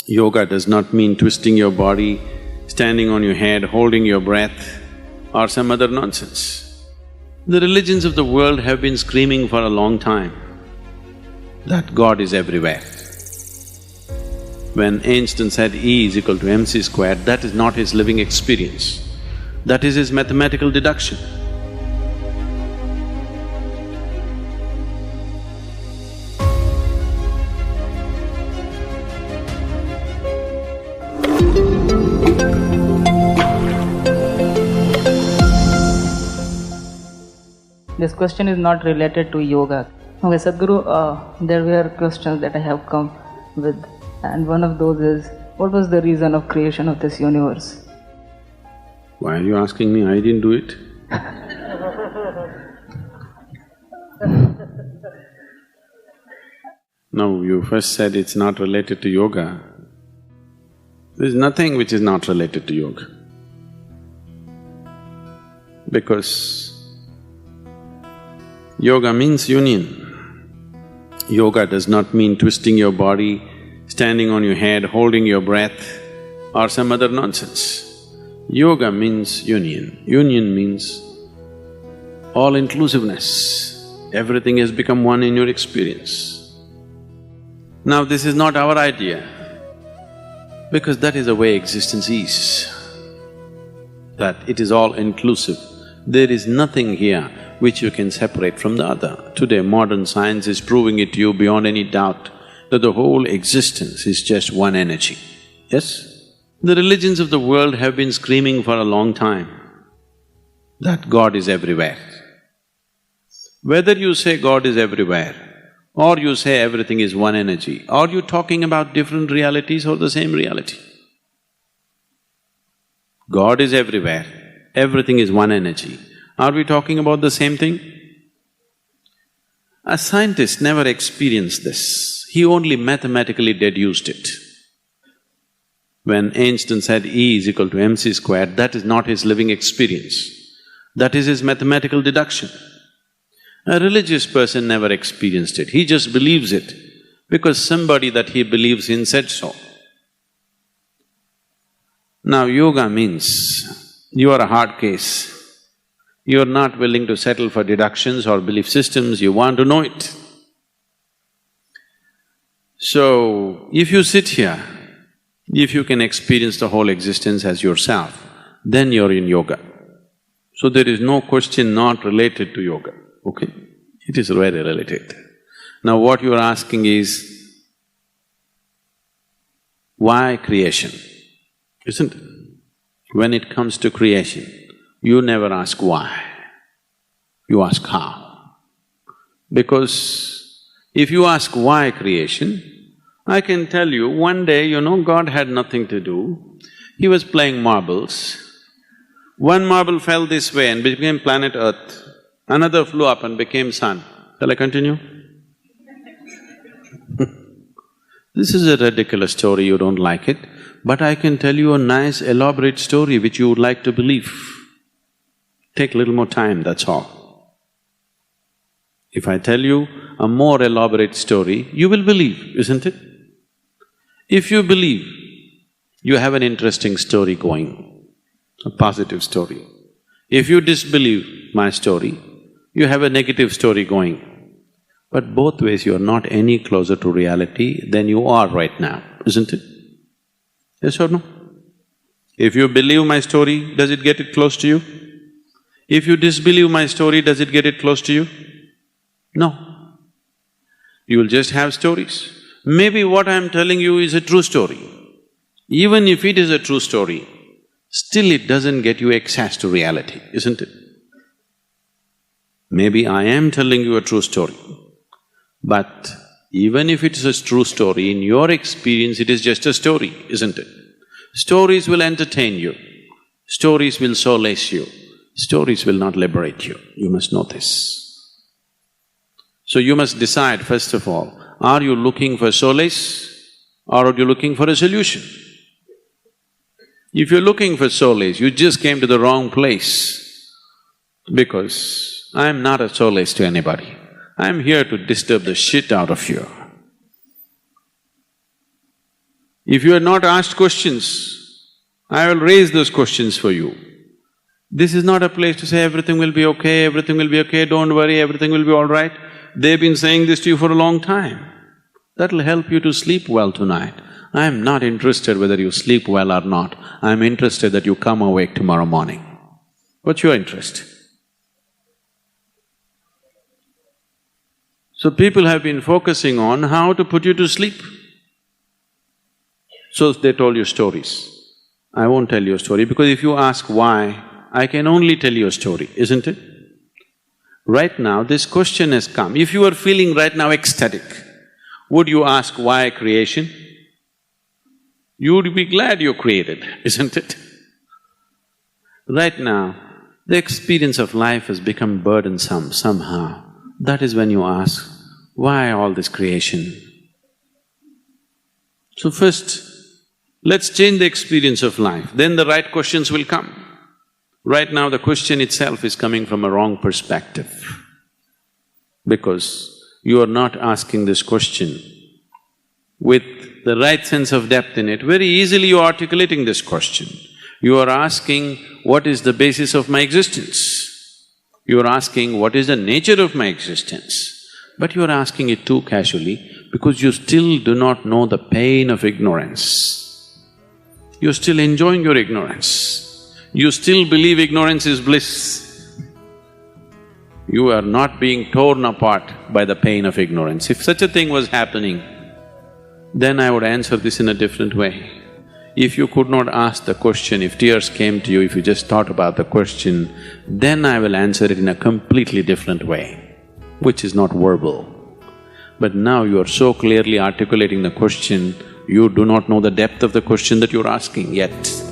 Yoga does not mean twisting your body, standing on your head, holding your breath, or some other nonsense. The religions of the world have been screaming for a long time that God is everywhere. When Einstein said E is equal to mc squared, that is not his living experience, that is his mathematical deduction. This question is not related to yoga. Okay, Sadhguru, there were questions that I have come with, and one of those is, what was the reason of creation of this universe? Why are you asking me? I didn't do it. No, you first said it's not related to yoga. There's nothing which is not related to yoga. Because yoga means union. Yoga does not mean twisting your body, standing on your head, holding your breath, or some other nonsense. Yoga means union. Union means all-inclusiveness. Everything has become one in your experience. Now, this is not our idea, because that is the way existence is, that it is all-inclusive. There is nothing here which you can separate from the other. Today, modern science is proving it to you beyond any doubt that the whole existence is just one energy. Yes? The religions of the world have been screaming for a long time that God is everywhere. Whether you say God is everywhere, or you say everything is one energy, are you talking about different realities or the same reality? God is everywhere, everything is one energy. Are we talking about the same thing? A scientist never experienced this, he only mathematically deduced it. When Einstein said E is equal to mc squared, that is not his living experience, that is his mathematical deduction. A religious person never experienced it, he just believes it because somebody that he believes in said so. Now, yoga means you are a hard case. You are not willing to settle for deductions or belief systems, you want to know it. So, if you sit here, if you can experience the whole existence as yourself, then you're in yoga. So there is no question not related to yoga, okay? It is very related. Now what you are asking is, why creation? Isn't it? When it comes to creation, you never ask why, you ask how. Because if you ask why creation, I can tell you, one day, God had nothing to do, he was playing marbles. One marble fell this way and became planet Earth, another flew up and became sun. Shall I continue? This is a ridiculous story, you don't like it, but I can tell you a nice elaborate story which you would like to believe. Take a little more time, that's all. If I tell you a more elaborate story, you will believe, isn't it? If you believe, you have an interesting story going, a positive story. If you disbelieve my story, you have a negative story going. But both ways, you're not any closer to reality than you are right now, isn't it? Yes or no? If you believe my story, does it get it close to you? If you disbelieve my story, does it get it close to you? No. You will just have stories. Maybe what I'm telling you is a true story. Even if it is a true story, still it doesn't get you access to reality, isn't it? Maybe I am telling you a true story, but even if it is a true story, in your experience it is just a story, isn't it? Stories will entertain you, stories will solace you, stories will not liberate you, you must know this. So you must decide, first of all, are you looking for solace or are you looking for a solution? If you're looking for solace, you just came to the wrong place, because I'm not a solace to anybody. I'm here to disturb the shit out of you. If you had not asked questions, I will raise those questions for you. This is not a place to say everything will be okay, don't worry, everything will be all right. They've been saying this to you for a long time. That'll help you to sleep well tonight. I'm not interested whether you sleep well or not. I'm interested that you come awake tomorrow morning. What's your interest? So people have been focusing on how to put you to sleep. So they told you stories. I won't tell you a story because if you ask why, I can only tell you a story, isn't it? Right now, this question has come. If you are feeling right now ecstatic, would you ask why creation? You would be glad you created, isn't it? Right now, the experience of life has become burdensome somehow. That is when you ask, why all this creation? So first, let's change the experience of life, then the right questions will come. Right now, the question itself is coming from a wrong perspective because you are not asking this question with the right sense of depth in it. Very easily you are articulating this question. You are asking, what is the basis of my existence? You are asking, what is the nature of my existence? But you are asking it too casually because you still do not know the pain of ignorance. You're still enjoying your ignorance. You still believe ignorance is bliss. You are not being torn apart by the pain of ignorance. If such a thing was happening, then I would answer this in a different way. If you could not ask the question, if tears came to you, if you just thought about the question, then I will answer it in a completely different way, which is not verbal. But now you are so clearly articulating the question, you do not know the depth of the question that you're asking yet.